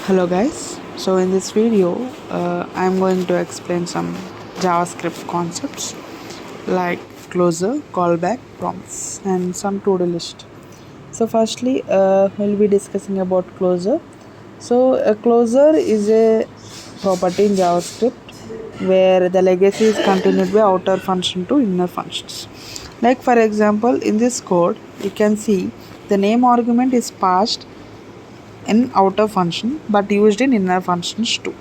Hello guys, so in this video I'm going to explain some JavaScript concepts like closure, callback, promise and some to-do list. So firstly we'll be discussing about closure. So a closure is a property in JavaScript where the legacy is continued by outer function to inner functions. Like for example in this code you can see the name argument is passed in outer function but used in inner functions too.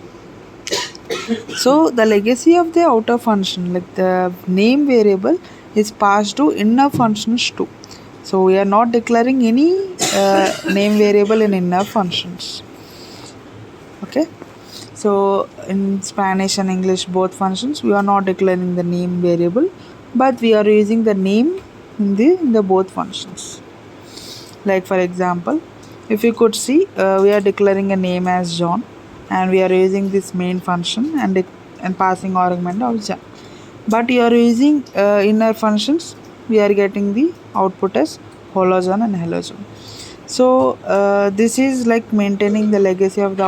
So the legacy of the outer function, like the name variable, is passed to inner functions too. So we are not declaring any name variable in inner functions. Okay. So in Spanish and English both functions we are not declaring the name variable, but we are using the name in the both functions. Like for example, if you could see, we are declaring a name as John, and we are using this main function and passing argument of John. But you are using inner functions, we are getting the output as hello John and hello John. So this is like maintaining the legacy of the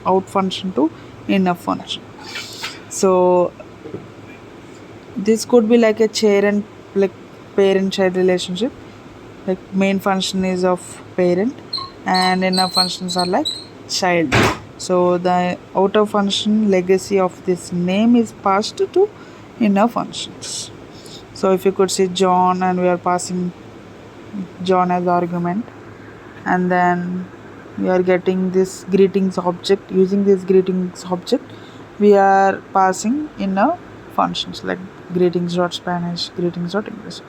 out function to inner function. So this could be like a chair and like parent child relationship, like main function is of parent and inner functions are like child. So the outer function legacy of this name is passed to inner functions. So if you could see John and we are passing John as argument, and then we are getting this greetings object. Using this greetings object we are passing inner functions like greetings.spanish, greetings.english.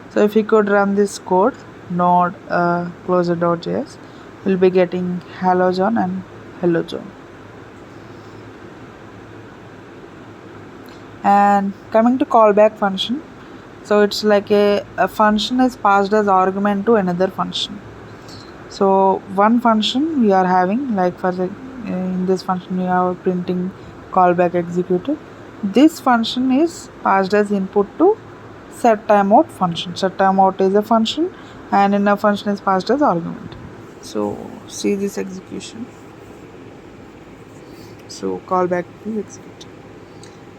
So if we could run this code node closer.js, we'll be getting hello John and hello John. And coming to callback function, so it's like a function is passed as argument to another function. So one function we are having, like for the in this function we are printing callback executed. This function is passed as input to set timeout function. Set timeout is a function and inner function is passed as argument. So see this execution. So callback is executed.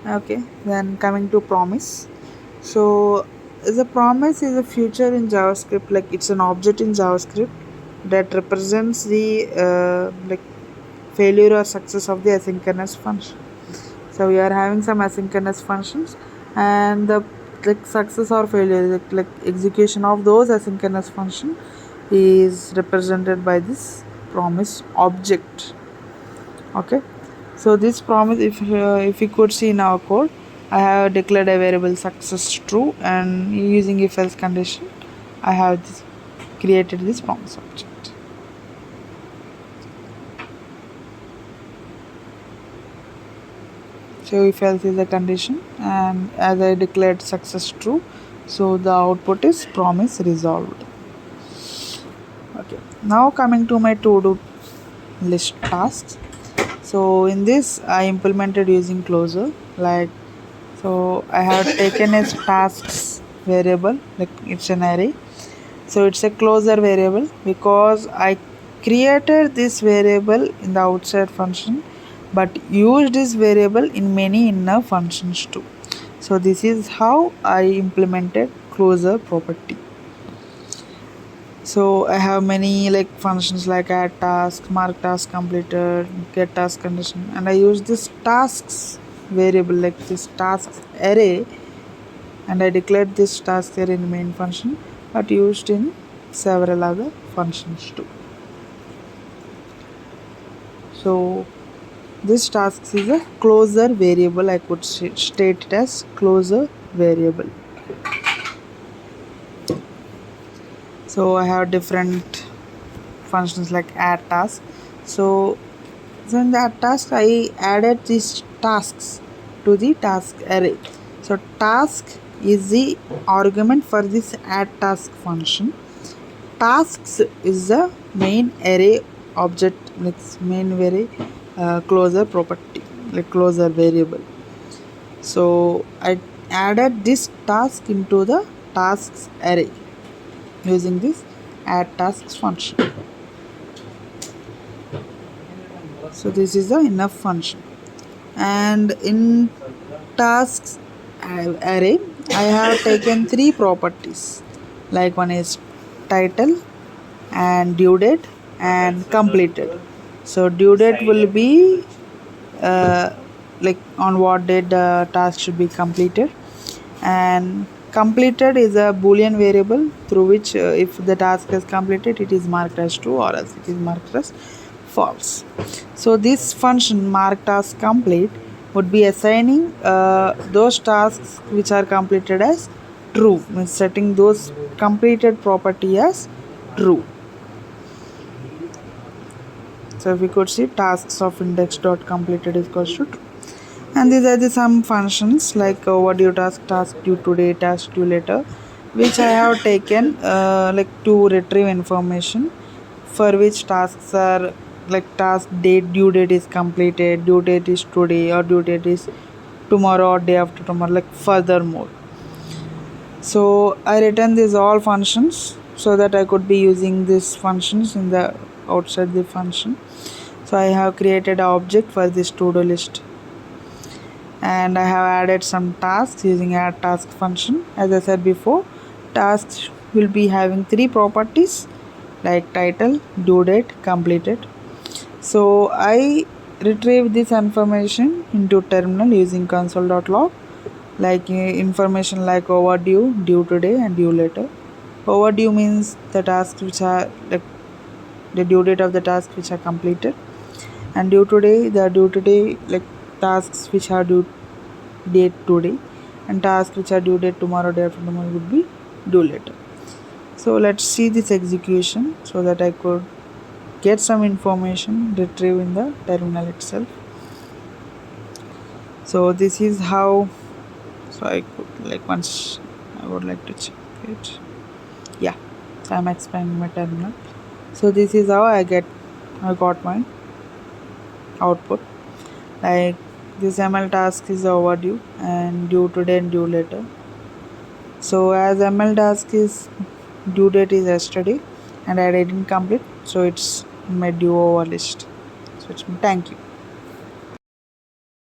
Okay, then coming to promise. So the promise is a feature in JavaScript, like it's an object in JavaScript that represents the like failure or success of the asynchronous function. So we are having some asynchronous functions, and the like success or failure, like execution of those asynchronous function is represented by this promise object. Okay, so this promise, if you could see in our code, I have declared a variable success true, and using if else condition I have created this promise object. So if else is a condition, and as I declared success true, so the output is promise resolved. Okay, now coming to my to-do list tasks. So in this I implemented using closure, like, so I have taken a tasks variable, like it's an array. So it's a closure variable because I created this variable in the outside function but used this variable in many inner functions too. So this is how I implemented closure property. So I have many like functions like add task, mark task completed, get task condition, and I use this tasks variable, like this tasks array, and I declared this task array in main function but used in several other functions too. So this task is a closure variable. I could state it as closure variable. So I have different functions like add task. So in that task I added these tasks to the task array. So task is the argument for this add task function. Tasks is the main array object, like main array closure property, like closure variable. So I added this task into the tasks array using this add tasks function. So this is the enough function. And in tasks array, I have taken three properties. Like one is title and due date and completed. So due date will be uh, like on what date the task should be completed, and completed is a boolean variable through which if the task is completed it is marked as true or else it is marked as false. So this function mark task complete would be assigning those tasks which are completed as true, means setting those completed property as true. So if we could see tasks of index dot completed is equals to true. And these are the some functions like overdue task, task due today, task due later, which I have taken like to retrieve information for which tasks are like task date, due date is completed, due date is today or due date is tomorrow or day after tomorrow, like furthermore. So I return these all functions so that I could be using these functions in the outside the function. So I have created an object for this to-do list, and I have added some tasks using add task function. As I said before, tasks will be having three properties like title, due date, completed. So I retrieve this information into terminal using console.log, like information like overdue, due today and due later. Overdue means the tasks which are like the due date of the tasks which are completed, and due today the due today like tasks which are due date today, and tasks which are due date tomorrow, day after tomorrow would be due later. So let's see this execution so that I could get some information retrieved in the terminal itself. So this is how, so I could like once I would like to check it. Yeah, so I'm expanding my terminal. So this is how I got my output. Like this ML task is overdue and due today and due later. So as ML task is due date is yesterday and I didn't complete, so it's in my due over list. So it's thank you.